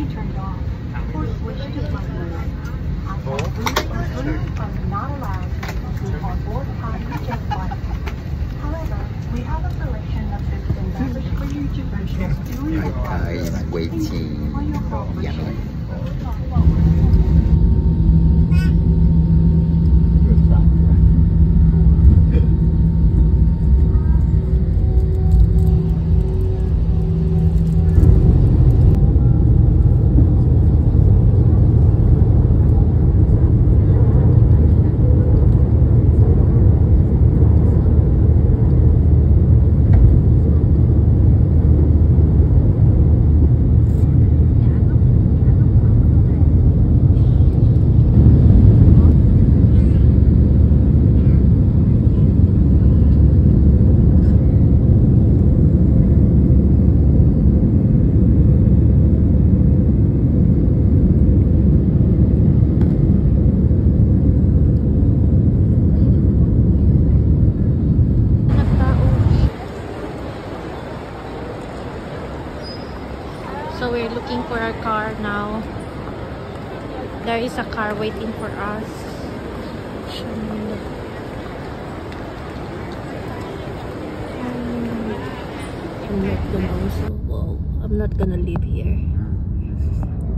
be turned off or switched to flight mode. Passengers are not allowed to use on board private jet flights. However, we have a selection of food and beverage for you to purchase during the flight. Is waiting. Yummy. So we're looking for our car now. There is a car waiting for us. Wow, I'm not gonna live here.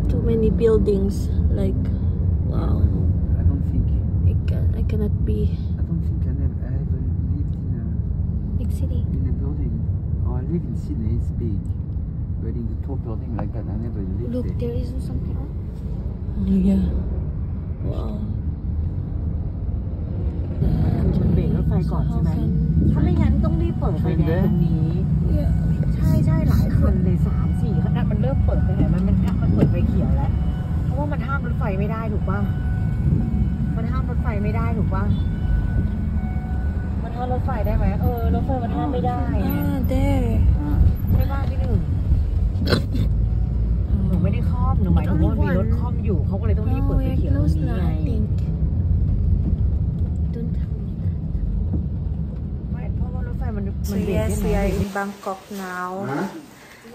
Too many buildings. Like, wow. I don't think. I cannot be. I don't think I ever lived in a Big city. in a building. Oh, I live in Sydney. It's big. But in the tall building like that, I never lived Look, there. there isn't something else. Oh, yeah. Wow. เบรกรถไฟก่อนใช่ไหมถ้าไม่งั้นต้องรีบเปิดไฟแดงตรงนี้ ใช่หลายคันเลย3-4คันมันเริ่มเปิดไปไหนมันเปิดไฟเขียวแล้วเพราะว่ามันห้ามรถไฟไม่ได้ถูกป่ะมันห้ามรถไฟไม่ได้ถูกป่ะมันห้ามรถไฟได้ไหมรถไฟมันห้ามไม่ได้ there. ใช่ป่ะพี่หนึ่งหนูไม่ได้ครอบหนูหมายถึงว่ามีรถครอบอยู่เขาก็เลยต้องรีบเปิดไฟเขียวตรงนี้ไง So yes, we are in Bangkok now. Huh?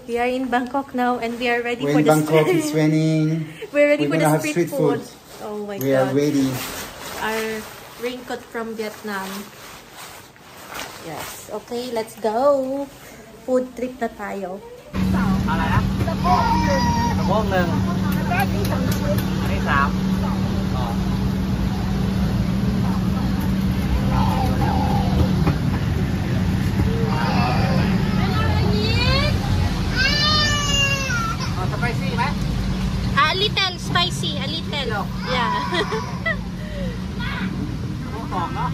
We are in Bangkok now, and we are ready We're for in the Bangkok. It's raining. We're ready We're for gonna the have street street food. Oh my We are god. ready. Our raincoat from Vietnam. Yes. Okay, let's go. Food trip na tayo. อะไรนะสะโพก1อันที่3spicy ไหม A little spicy, a little. Yeah. พวก2เนาะ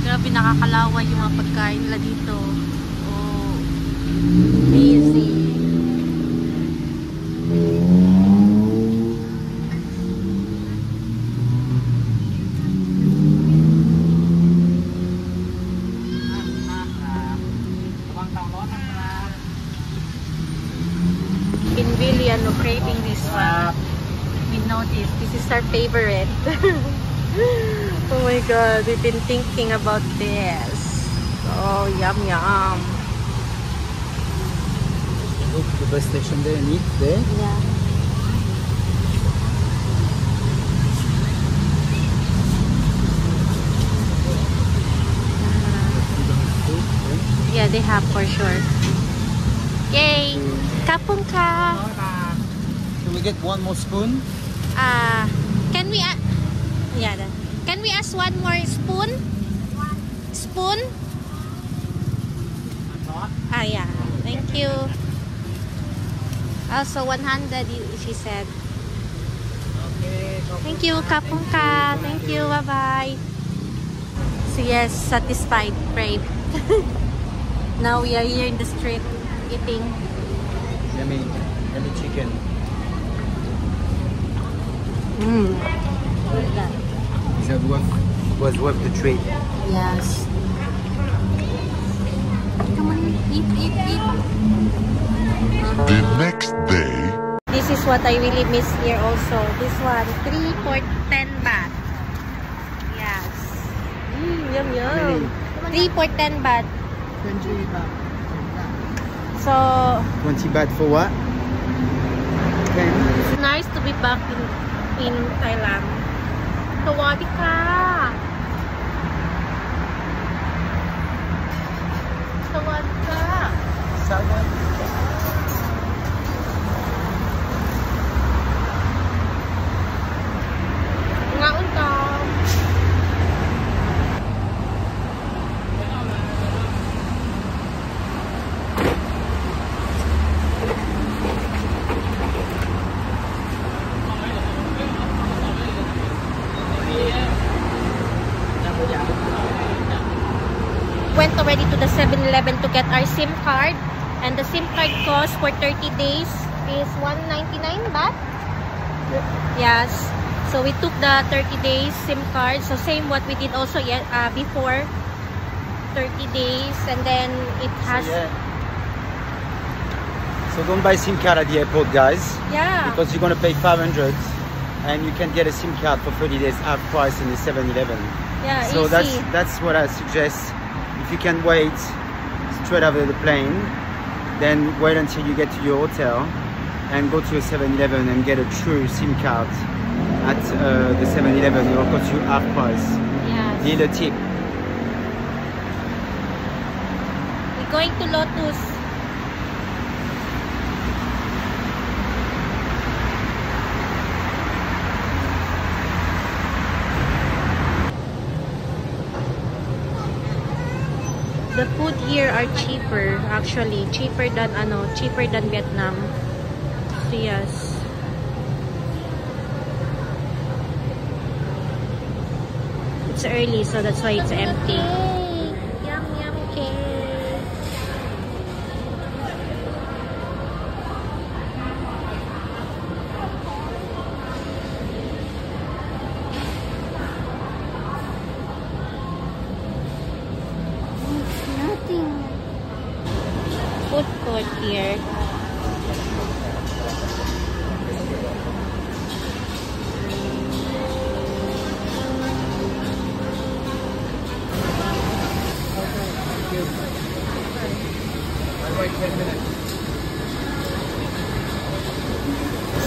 Grabe, nakakalawa yung mga pagkain nila dito. Oh. Easy. In Villian, we're craving this one. We know this is our favorite. Oh my god, we've been thinking about this. Oh, yum yum. Look, the bus station there, neat there. Yeah. Yeah, they have for sure. Yay! Kapung ka! Can we get one more spoon? Can we yeah, can we ask one more spoon? Spoon? Yeah. Thank you. Also 100, she said. Thank you, kapung ka. Thank you. Bye-bye. So yes, satisfied, brave. Now we are here in the street eating. Yummy chicken. Is that was worth the trade? Yes. Come on, eat. The next day. This is what I really miss here also. This one, 3 for 10 baht. Yes. Yum. 3 for 10 baht. 20 บาท So 20 baht for what? 10. it's nice to be back in Thailand. Sawadika. Sawadika. Ngaon ka. Went already to the 7-Eleven to get our SIM card, and the SIM card cost for 30 days is 199 baht. Yes, so we took the 30 days SIM card, so same what we did also before, 30 days, and then it has So don't buy SIM card at the airport, guys. yeah, Because you're gonna pay 500 and you can get a SIM card for 30 days half price in the 7-Eleven. yeah, So easy. that's what I suggest. If you can wait straight out of the plane, then wait until you get to your hotel and go to a 7-Eleven and get a true SIM card at the 7-Eleven. It will cost you half price. Yes. Dealer tip. We're going to Lotus. The food here are cheaper, actually, cheaper than Vietnam. So yes. It's early, so that's why it's empty. Yum yum cake. Food court here.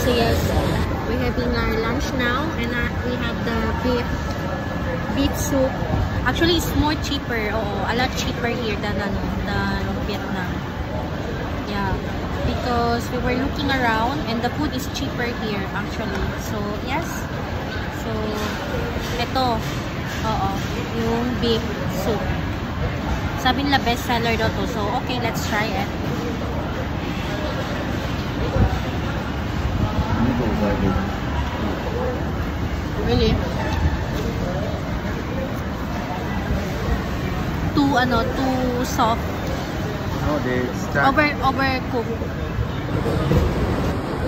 So yes, we're having our lunch now, and we have the beef soup. Actually, it's more cheaper. A lot cheaper here than Vietnam. Yeah, because we were looking around and the food is cheaper here actually. So yes, so ito, yung beef soup. Sabi nila best seller daw to. So okay, let's try it. Really? Too soft. No, they start. Overcooked.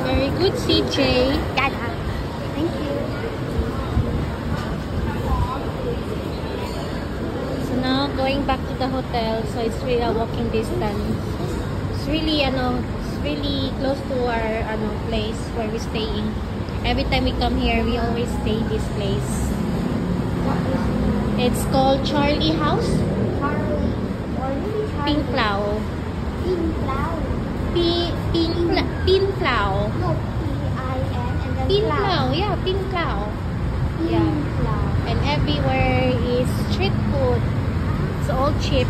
Very good, CJ. Dada. Thank you. So now going back to the hotel. So it's really a walking distance. It's really close to our place where we're staying. Every time we come here, we always stay this place. It's called Charlie House. Pin Plau. Pin Plau. No, P-I-N and then Pin Plau. Plau. Yeah, Pin Plau. Yeah. Plau. And everywhere is street food. It's all cheap.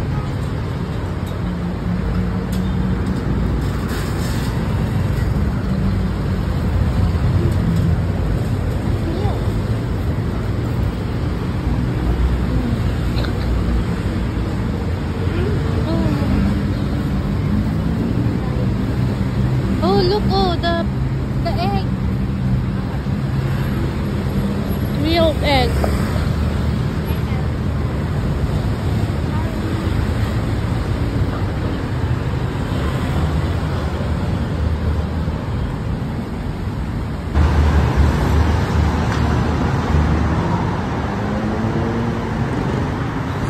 Oh, look, the egg. Grilled egg.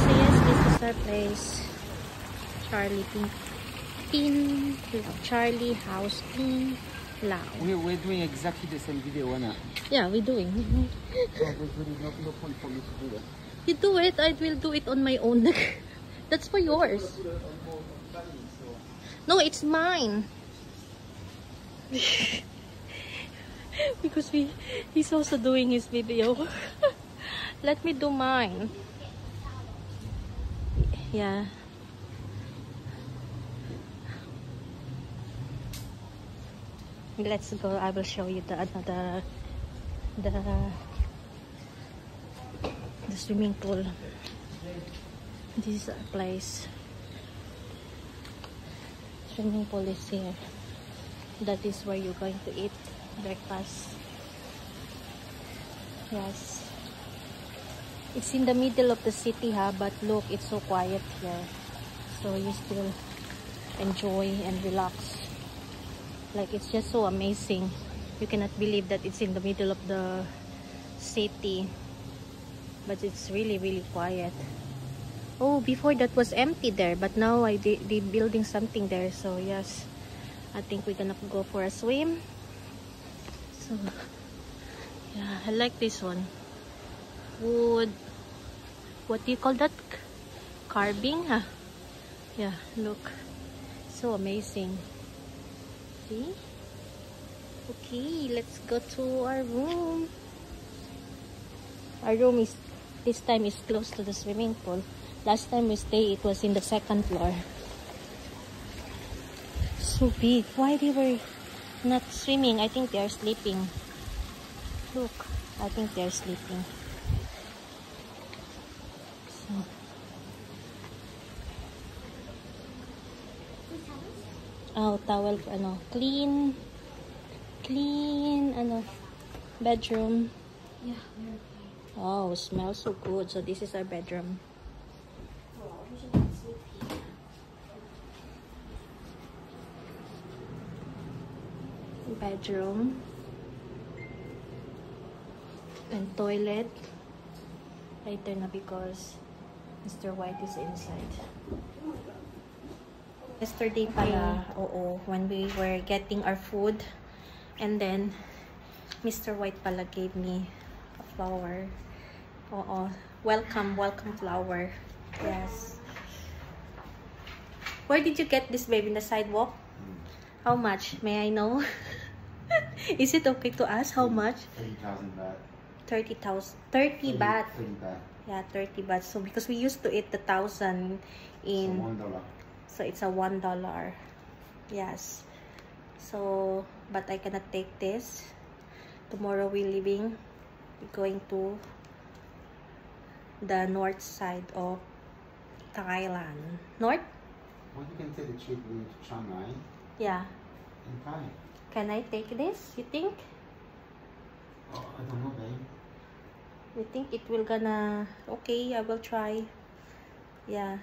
So yes, this is our place. Charlie House Pin Plau. We're doing exactly the same video, Anna. Yeah, we're doing. There's really no point for me to do that. You do it, I will do it on my own. That's for yours. No, it's mine. Because he's also doing his video. Let me do mine. Yeah. Let's go. I will show you the swimming pool. This is our place. Swimming pool is here. That is where you're going to eat breakfast. Yes. It's in the middle of the city, but look, it's so quiet here. So you still enjoy and relax. Like, it's just so amazing. You cannot believe that it's in the middle of the city. But it's really, really quiet. Oh, before that was empty there, but now they building something there. So yes, I think we're gonna go for a swim. So yeah, I like this one. Wood, what do you call that? Carving, huh? Yeah, look, so amazing. See? Okay, let's go to our room. Our room is this time is close to the swimming pool. Last time we stayed, it was in the 2nd floor. So big. Why they were not swimming? I think they are sleeping. Look, I think they are sleeping. So. Oh, towel, clean, bedroom. Yeah. Oh, smells so good. So this is our bedroom. Bedroom and toilet later na because Mr. White is inside. Yesterday pala, when we were getting our food, and then Mr. White pala gave me a flower. Welcome flower. Yes. Where did you get this, baby? In the sidewalk? How much? May I know? Is it okay to ask how much? 30,000 baht. 30 baht. 30 baht. Yeah, 30 baht. So because we used to eat the 1,000 in... $1. So it's a $1. Yes. So, but I cannot take this. Tomorrow we're leaving. We're going to the north side of Thailand. North? Well, you can take the cheap route to Chiang Mai Yeah. and fly. Can I take this? You think? Oh, I don't know, babe. You think it will gonna... Okay, I will try. Yeah.